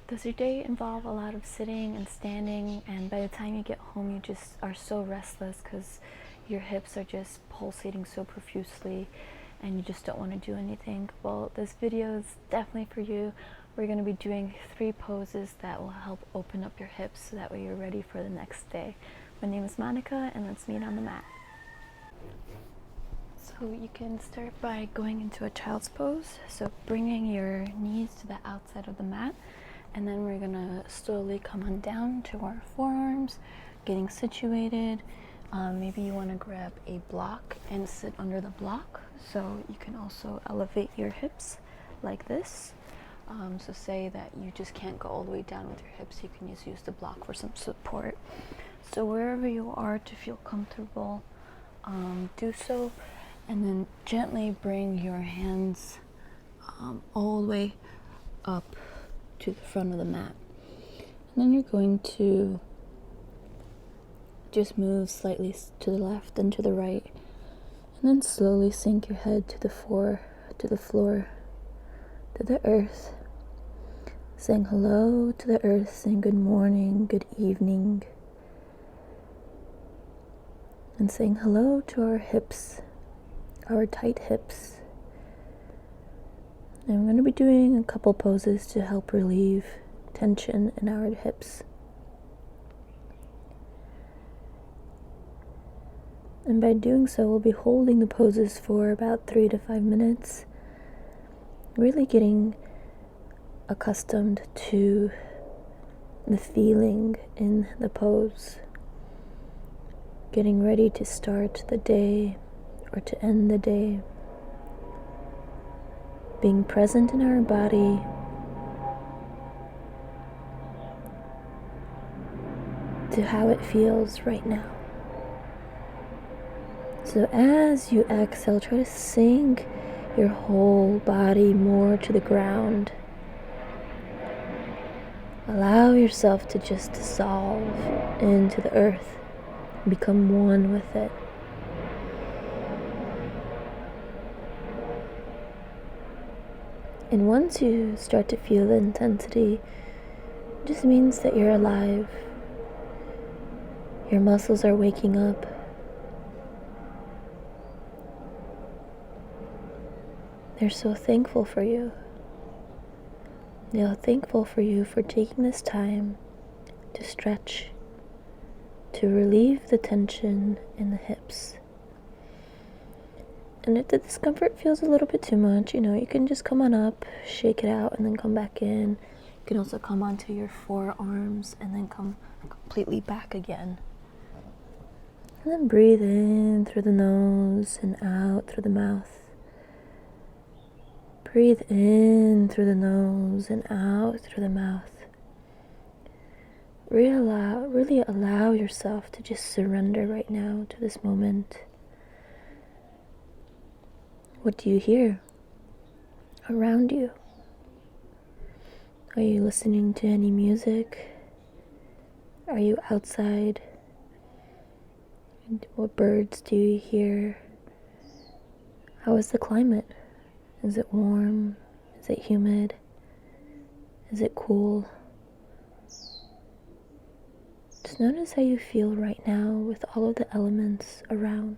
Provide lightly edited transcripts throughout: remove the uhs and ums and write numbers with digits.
Does your day involve a lot of sitting and standing, and by the time you get home you just are so restless because your hips are just pulsating so profusely and you just don't want to do anything? Well, this video is definitely for you. We're going to be doing 3 poses that will help open up your hips so that way you're ready for the next day. My name is Monika, and let's meet on the mat. So you can start by going into a child's pose, so bringing your knees to the outside of the mat, and then we're gonna slowly come on down to our forearms, getting situated. Maybe you want to grab a block and sit under the block, so you can also elevate your hips like this. So say that you just can't go all the way down with your hips, you can just use the block for some support. So wherever you are to feel comfortable, do so, and then gently bring your hands all the way up to the front of the mat. And then you're going to just move slightly to the left and to the right, and then slowly sink your head to the floor, to the earth, saying hello to the earth, saying good morning, good evening, and saying hello to our hips, our tight hips. And I'm going to be doing a couple poses to help relieve tension in our hips. And by doing so, we'll be holding the poses for about 3 to 5 minutes, really getting accustomed to the feeling in the pose, getting ready to start the day or to end the day, being present in our body, to how it feels right now. So as you exhale, try to sink your whole body more to the ground. Allow yourself to just dissolve into the earth, become one with it. And once you start to feel the intensity, it just means that you're alive. Your muscles are waking up. They're so thankful for you. They're thankful for you for taking this time to stretch, to relieve the tension in the hips. And if the discomfort feels a little bit too much, you can just come on up, shake it out, and then come back in. You can also come onto your forearms and then come completely back again. And then breathe in through the nose and out through the mouth. Breathe in through the nose and out through the mouth. Really allow yourself to just surrender right now to this moment. What do you hear around you? Are you listening to any music? Are you outside? What birds do you hear? How is the climate? Is it warm? Is it humid? Is it cool? Just notice how you feel right now with all of the elements around.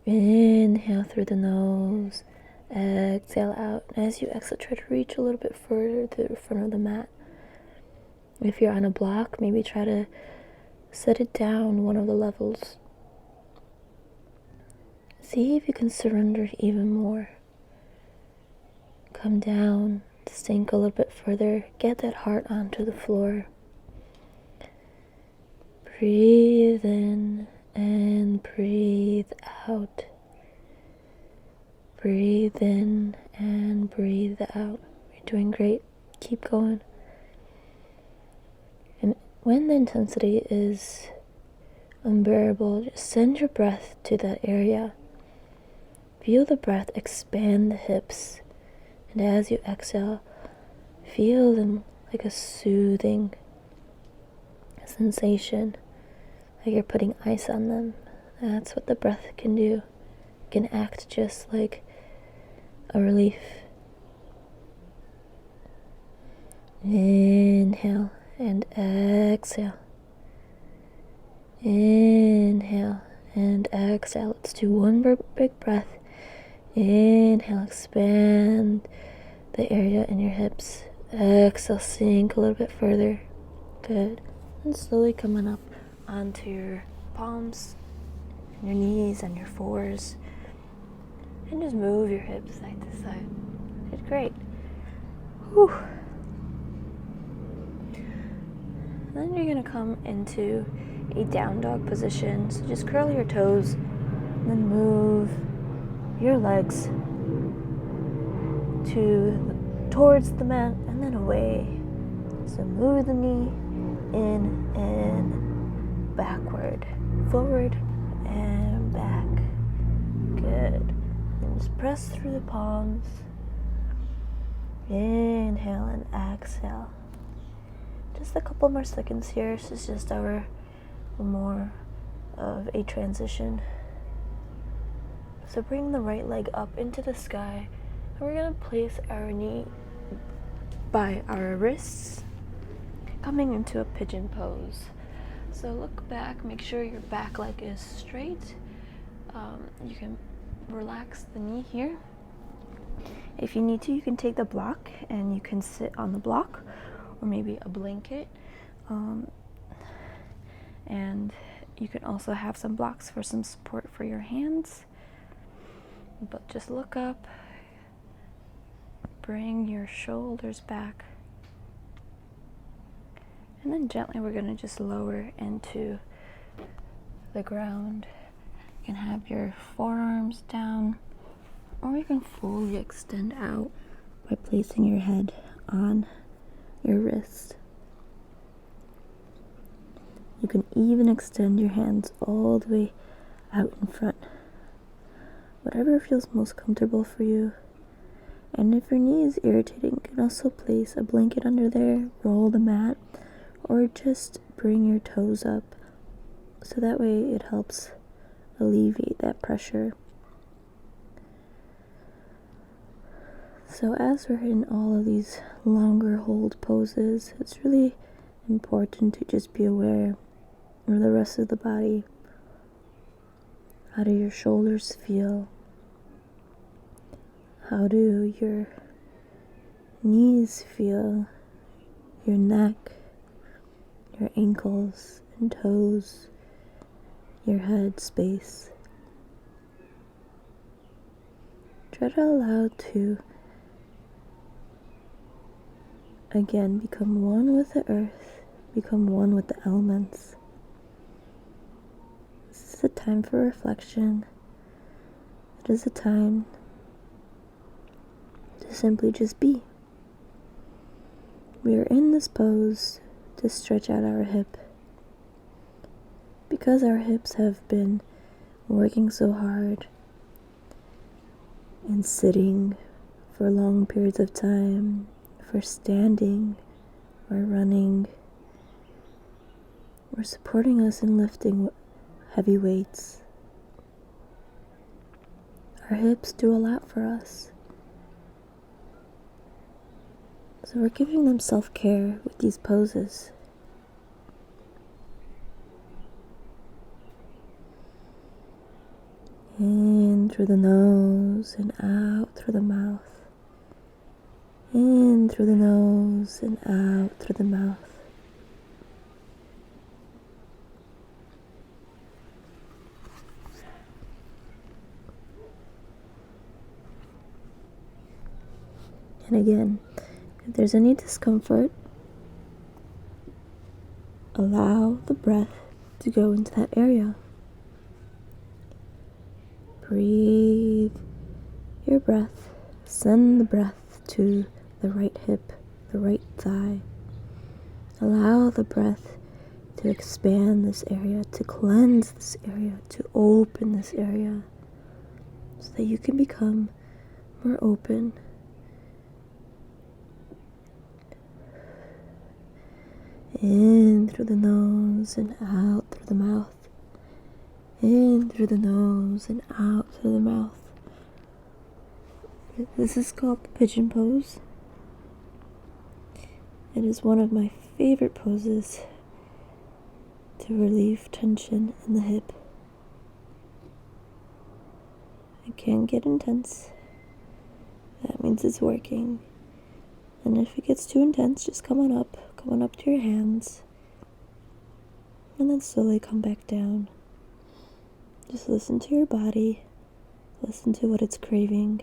Inhale through the nose, exhale out. And as you exhale, try to reach a little bit further to the front of the mat. If you're on a block, maybe try to set it down one of the levels. See if you can surrender even more. Come down, sink a little bit further, get that heart onto the floor. Breathe in and breathe out. Breathe in and breathe out. You're doing great. Keep going. And when the intensity is unbearable, just send your breath to that area. Feel the breath expand the hips, and as you exhale, feel them like a soothing sensation, like you're putting ice on them. That's what the breath can do. It can act just like a relief. Inhale and exhale. Inhale and exhale. Let's do one big breath. Inhale, expand the area in your hips. Exhale, sink a little bit further. Good. And slowly coming up onto your palms, and your knees, and your fours. And just move your hips side to side. Good, great. Whew. Then you're going to come into a down dog position. So just curl your toes, and then move your legs towards the mat and then away. So move the knee in and backward, forward and back. Good. And just press through the palms. Inhale and exhale. Just a couple more seconds here. This is just more of a transition. So bring the right leg up into the sky, and we're going to place our knee by our wrists, coming into a pigeon pose. So look back, make sure your back leg is straight. You can relax the knee here. If you need to, you can take the block and you can sit on the block, or maybe a blanket. And you can also have some blocks for some support for your hands. But just look up, bring your shoulders back, and then gently we're going to just lower into the ground. You can have your forearms down, or you can fully extend out by placing your head on your wrist. You can even extend your hands all the way out in front. Whatever feels most comfortable for you. And if your knee is irritating, you can also place a blanket under there, roll the mat, or just bring your toes up. So that way it helps alleviate that pressure. So as we're in all of these longer hold poses, it's really important to just be aware of the rest of the body. How do your shoulders feel? How do your knees feel? Your neck, your ankles and toes, your head space. Try to allow to, again, become one with the earth, become one with the elements. This is a time for reflection. It is a time to simply just be. We are in this pose to stretch out our hip. Because our hips have been working so hard and sitting for long periods of time, for standing or running, or supporting us in lifting heavy weights. Our hips do a lot for us. So we're giving them self-care with these poses. In through the nose and out through the mouth. In through the nose and out through the mouth. And again, if there's any discomfort, allow the breath to go into that area. Breathe your breath. Send the breath to the right hip, the right thigh. Allow the breath to expand this area, to cleanse this area, to open this area, so that you can become more open. In through the nose and out through the mouth. In through the nose and out through the mouth. This is called the Pigeon Pose. It is one of my favorite poses to relieve tension in the hip. It can get intense. That means it's working. And if it gets too intense, just come on up to your hands. And then slowly come back down. Just listen to your body. Listen to what it's craving.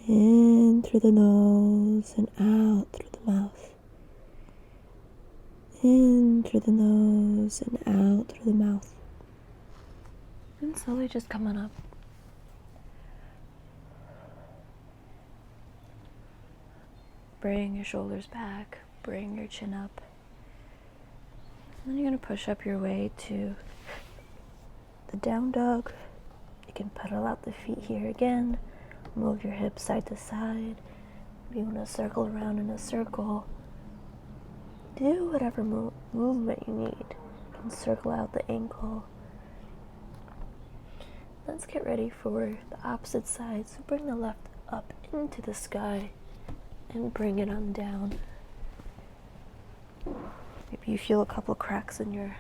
In through the nose and out through the mouth. In through the nose and out through the mouth. And slowly just come on up. Bring your shoulders back. Bring your chin up. And then you're going to push up your way to the down dog. You can pedal out the feet here again. Move your hips side to side. If you want to circle around in a circle, do whatever movement you need. You can circle out the ankle. Let's get ready for the opposite side. So bring the left up into the sky and bring it on down. Maybe you feel a couple cracks in your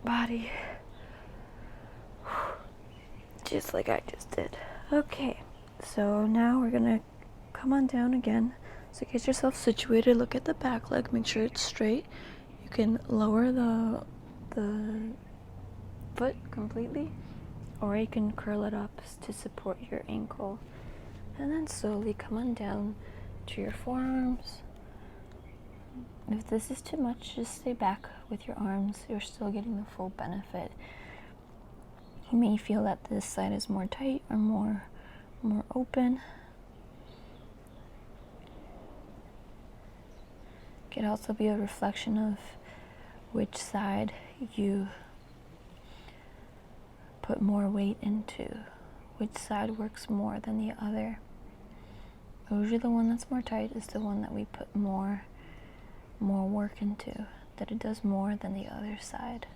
body. Just like I just did. Okay, so now we're gonna come on down again. So get yourself situated, look at the back leg, make sure it's straight. You can lower the foot completely, or you can curl it up to support your ankle. And then slowly come on down to your forearms. If this is too much, just stay back with your arms. You're still getting the full benefit. You may feel that this side is more tight or more open. It could also be a reflection of which side you put more weight into, which side works more than the other. Usually the one that's more tight is the one that we put more work into, that it does more than the other side.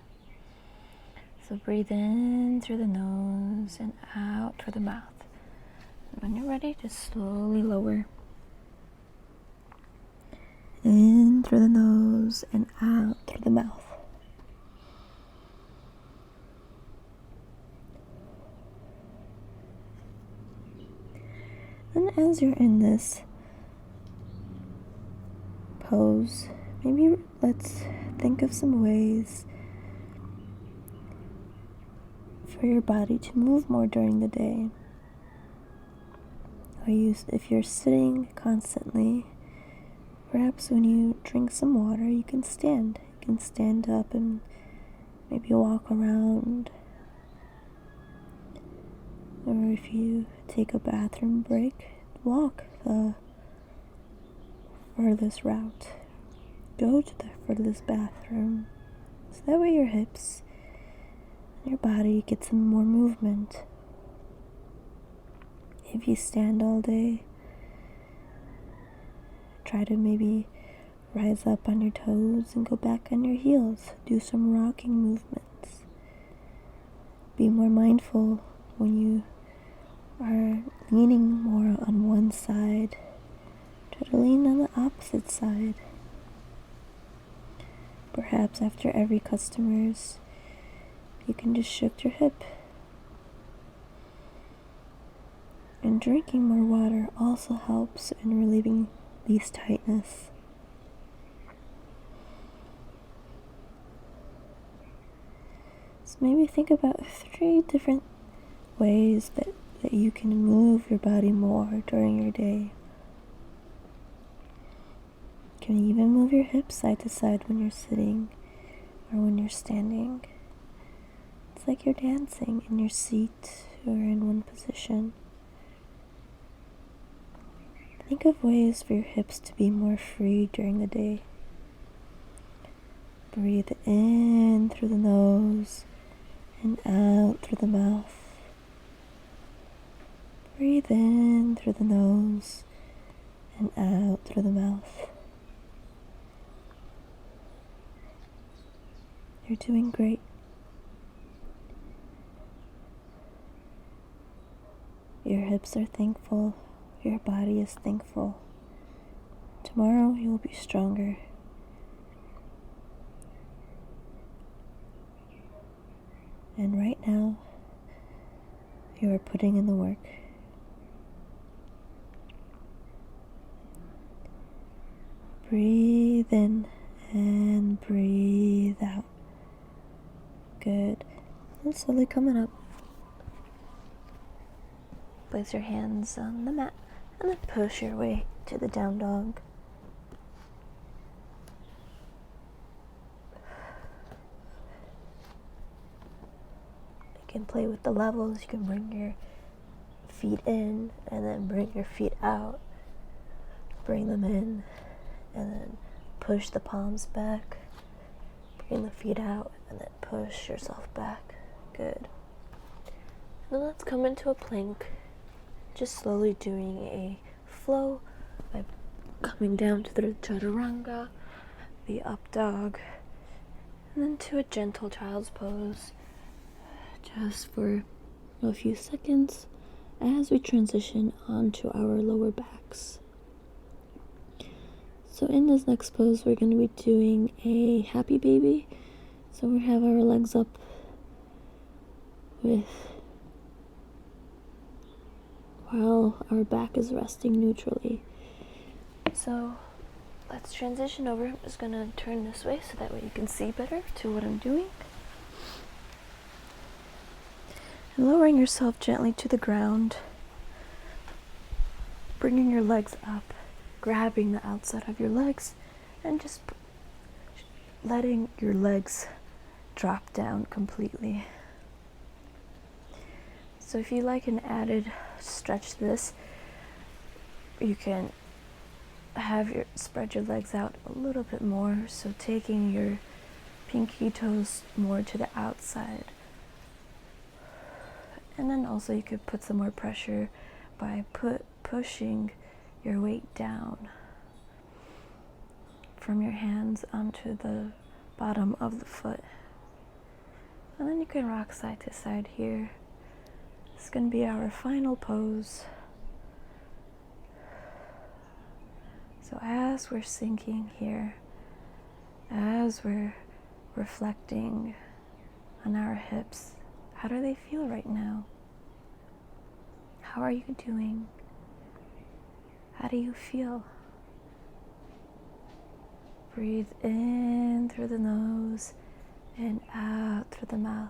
So breathe in through the nose and out through the mouth. And when you're ready, just slowly lower. In through the nose and out through the mouth. And as you're in this pose, maybe let's think of some ways for your body to move more during the day. Or if you're sitting constantly, perhaps when you drink some water, you can stand. You can stand up and maybe walk around. Or if you take a bathroom break, walk the furthest route. Go to the furthest bathroom. So that way your hips and your body get some more movement. If you stand all day, try to maybe rise up on your toes and go back on your heels. Do some rocking movements. Be more mindful when you are leaning more on one side. Try to lean on the opposite side. Perhaps after every customer's, you can just shift your hip. And drinking more water also helps in relieving these tightness. So maybe think about 3 different ways that you can move your body more during your day. You can even move your hips side to side when you're sitting or when you're standing. It's like you're dancing in your seat or in one position. Think of ways for your hips to be more free during the day. Breathe in through the nose and out through the mouth. Breathe in through the nose and out through the mouth. You're doing great. Your hips are thankful. Your body is thankful. Tomorrow you will be stronger. And right now, you are putting in the work. Breathe in and breathe out. Good. And slowly coming up. Place your hands on the mat and then push your way to the down dog. You can play with the levels. You can bring your feet in and then bring your feet out. Bring them in and then push the palms back. Bring the feet out and then push yourself back. Good. Now let's come into a plank. Just slowly doing a flow by coming down to the chaturanga, the up dog, and then to a gentle child's pose. Just for a few seconds as we transition onto our lower backs. So in this next pose, we're going to be doing a happy baby. So we have our legs up while our back is resting neutrally. So let's transition over. I'm just going to turn this way so that way you can see better to what I'm doing. And lowering yourself gently to the ground. Bringing your legs up. Grabbing the outside of your legs and just letting your legs drop down completely. So if you like an added stretch to this, you can spread your legs out a little bit more, so taking your pinky toes more to the outside. And then also you could put some more pressure by pushing your weight down from your hands onto the bottom of the foot. And then you can rock side to side here. This is going to be our final pose. So as we're sinking here, as we're reflecting on our hips, how do they feel right now? How are you doing? How do you feel? Breathe in through the nose and out through the mouth.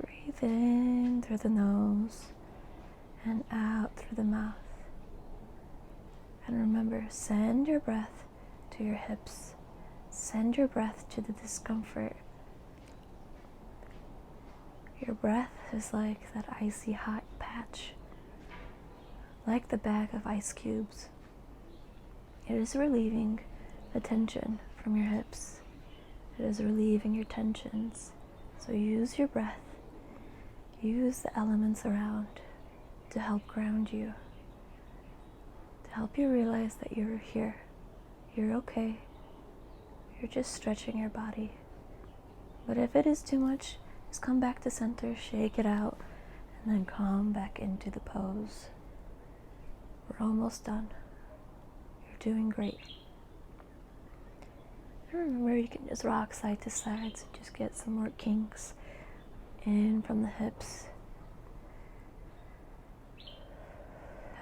Breathe in through the nose and out through the mouth. And remember, send your breath to your hips. Send your breath to the discomfort. Your breath is like that icy hot patch, like the bag of ice cubes. It is relieving the tension from your hips. It is relieving your tensions. So use your breath. Use the elements around to help ground you. To help you realize that you're here. You're okay. You're just stretching your body. But if it is too much, just come back to center, shake it out, and then come back into the pose. We're almost done. You're doing great. And remember, you can just rock side to side, so just get some more kinks in from the hips.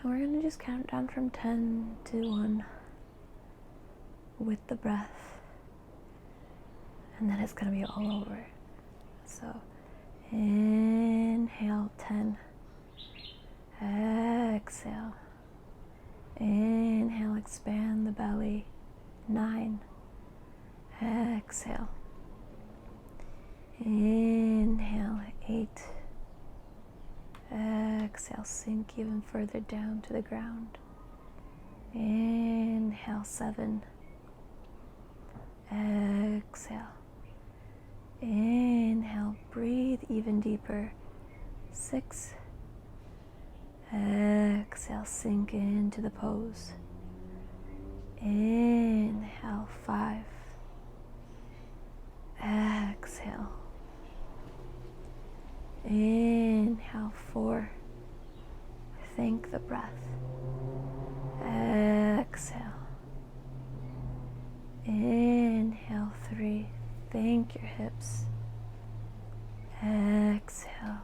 And we're going to just count down from 10 to 1 with the breath. And then it's going to be all over. So inhale 10. Exhale. Inhale, expand the belly. 9. Exhale. Inhale 8. Exhale, sink even further down to the ground. Inhale 7. Exhale. Inhale, breathe even deeper. 6. Exhale, sink into the pose. Inhale 5. Exhale. Inhale 4. Thank the breath. Exhale. Thank your hips. Exhale.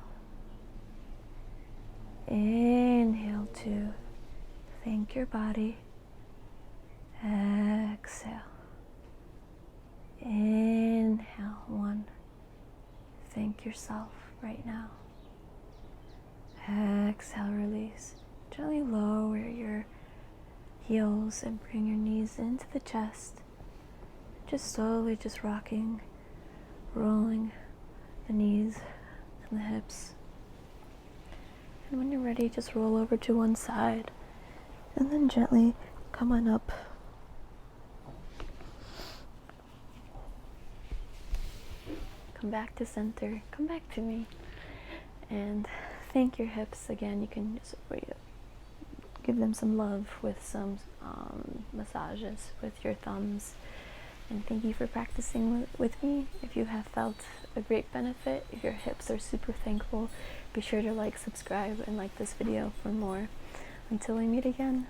Inhale 2. Thank your body. Exhale. Inhale 1. Thank yourself right now. Exhale, release. Gently lower your heels and bring your knees into the chest. Just slowly just rocking, rolling the knees and the hips. And when you're ready, just roll over to one side and then gently come on up. Come back to center, come back to me, and thank your hips again. You can just give them some love with some massages with your thumbs. And thank you for practicing with me. If you have felt a great benefit, if your hips are super thankful, be sure to like, subscribe, and like this video for more. Until we meet again,